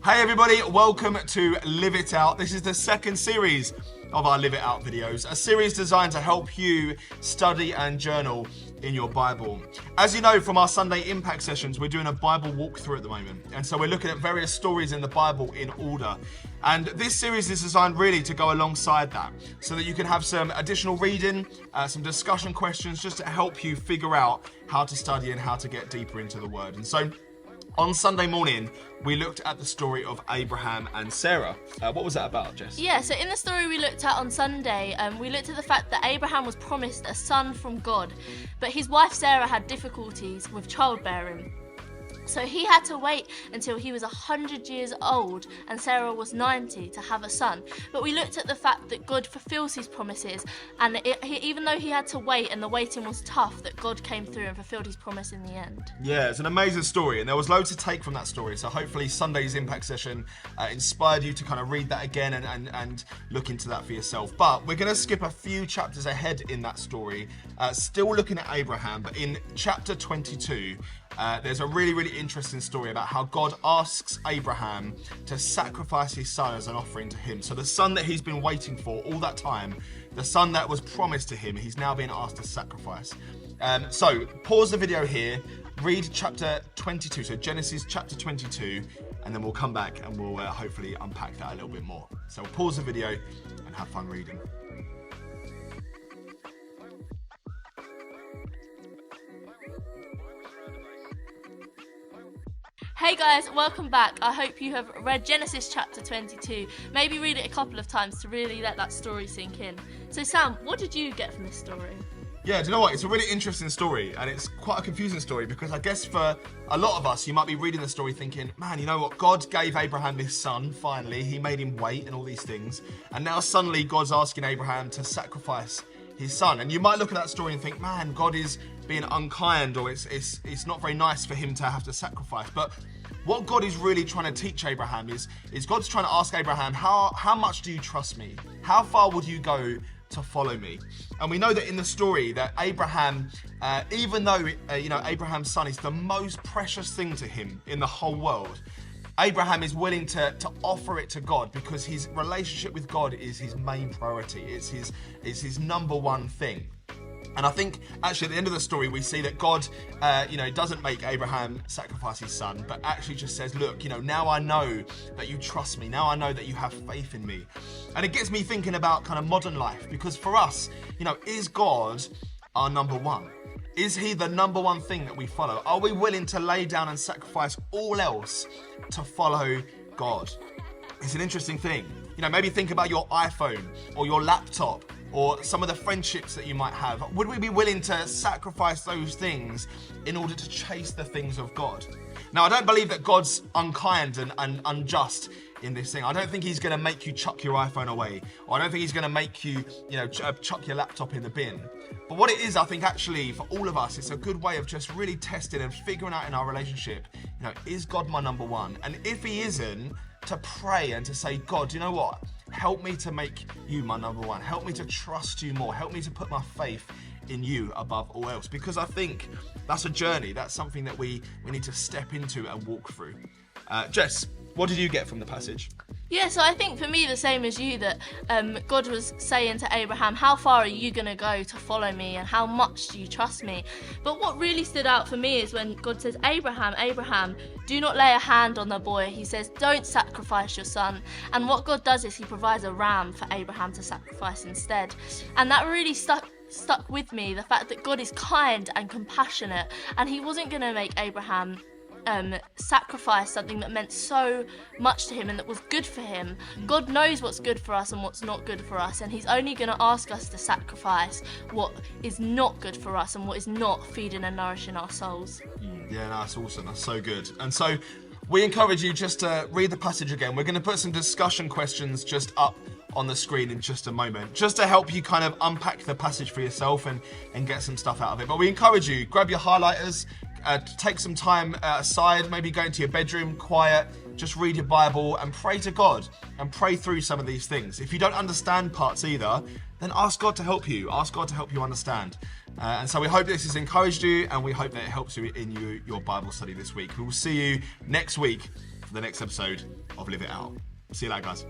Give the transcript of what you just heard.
Hey everybody, welcome to Live It Out. This is the second series of our Live It Out videos, a series designed to help you study and journal in your Bible. As you know from our Sunday Impact sessions, we're doing a Bible walkthrough at the moment. And so we're looking at various stories in the Bible in order. And this series is designed really to go alongside that so that you can have some additional reading, some discussion questions just to help you figure out how to study and how to get deeper into the Word. And so on Sunday morning, we looked at the story of Abraham and Sarah. What was that about, Jess? Yeah, so in the story we looked at on Sunday, we looked at the fact that Abraham was promised a son from God, but his wife Sarah had difficulties with childbearing. So he had to wait until he was 100 years old and Sarah was 90 to have a son. But we looked at the fact that God fulfills his promises, and even though he had to wait and the waiting was tough, that God came through and fulfilled his promise in the end. Yeah, it's an amazing story, and there was loads to take from that story. So hopefully Sunday's Impact session inspired you to kind of read that again and look into that for yourself. But we're going to skip a few chapters ahead in that story, still looking at Abraham, but in chapter 22, there's a really interesting story about how God asks Abraham to sacrifice his son as an offering to him. So the son that he's been waiting for all that time, the son that was promised to him, he's now being asked to sacrifice. So pause the video here, read chapter 22, so Genesis chapter 22, and then we'll come back and we'll hopefully unpack that a little bit more. So pause the video and have fun reading. Hey guys, welcome back. I hope you have read Genesis chapter 22. Maybe read it a couple of times to really let that story sink in. So Sam, what did you get from this story? Yeah, do you know what? It's a really interesting story, and it's quite a confusing story because I guess for a lot of us, you might be reading the story thinking, man, you know what? God gave Abraham this son, finally. He made him wait and all these things. And now suddenly God's asking Abraham to sacrifice his son. And you might look at that story and think, man, God is being unkind, or it's not very nice for him to have to sacrifice. But what God is really trying to teach Abraham is God's trying to ask Abraham, how much do you trust me? How far would you go to follow me? And we know that in the story that Abraham, even though Abraham's son is the most precious thing to him in the whole world, Abraham is willing to offer it to God because his relationship with God is his main priority. It's his number one thing. And I think actually at the end of the story we see that God, doesn't make Abraham sacrifice his son, but actually just says, look, now I know that you trust me. Now I know that you have faith in me. And it gets me thinking about kind of modern life, because for us, is God our number one? Is he the number one thing that we follow? Are we willing to lay down and sacrifice all else to follow God? It's an interesting thing. Maybe think about your iPhone or your laptop or some of the friendships that you might have. Would we be willing to sacrifice those things in order to chase the things of God? Now, I don't believe that God's unkind and unjust in this thing. I don't think he's going to make you chuck your iPhone away, or I don't think he's going to make you, chuck your laptop in the bin. But what it is, I think actually for all of us, it's a good way of just really testing and figuring out in our relationship, is God my number one? And if he isn't, to pray and to say, God, you know what? Help me to make you my number one. Help me to trust you more. Help me to put my faith in you above all else. Because I think that's a journey. That's something that we need to step into and walk through. Jess, what did you get from the passage? Yeah, so I think for me the same as you, that God was saying to Abraham, how far are you going to go to follow me, and how much do you trust me? But what really stood out for me is when God says, Abraham, do not lay a hand on the boy. He says, don't sacrifice your son. And what God does is he provides a ram for Abraham to sacrifice instead. And that really stuck with me, the fact that God is kind and compassionate, and he wasn't going to make Abraham sacrifice something that meant so much to him and that was good for him. God knows what's good for us and what's not good for us, and he's only going to ask us to sacrifice what is not good for us and what is not feeding and nourishing our souls. Yeah, that's awesome. That's so good. And so we encourage you just to read the passage again. We're going to put some discussion questions just up on the screen in just a moment, just to help you kind of unpack the passage for yourself and get some stuff out of it. But we encourage you, grab your highlighters, take some time aside, maybe go into your bedroom, quiet, just read your Bible and pray to God and pray through some of these things. If you don't understand parts either, then ask God to help you. Ask God to help you understand. And so we hope this has encouraged you, and we hope that it helps you in your Bible study this week. We will see you next week for the next episode of Live It Out. See you later, guys.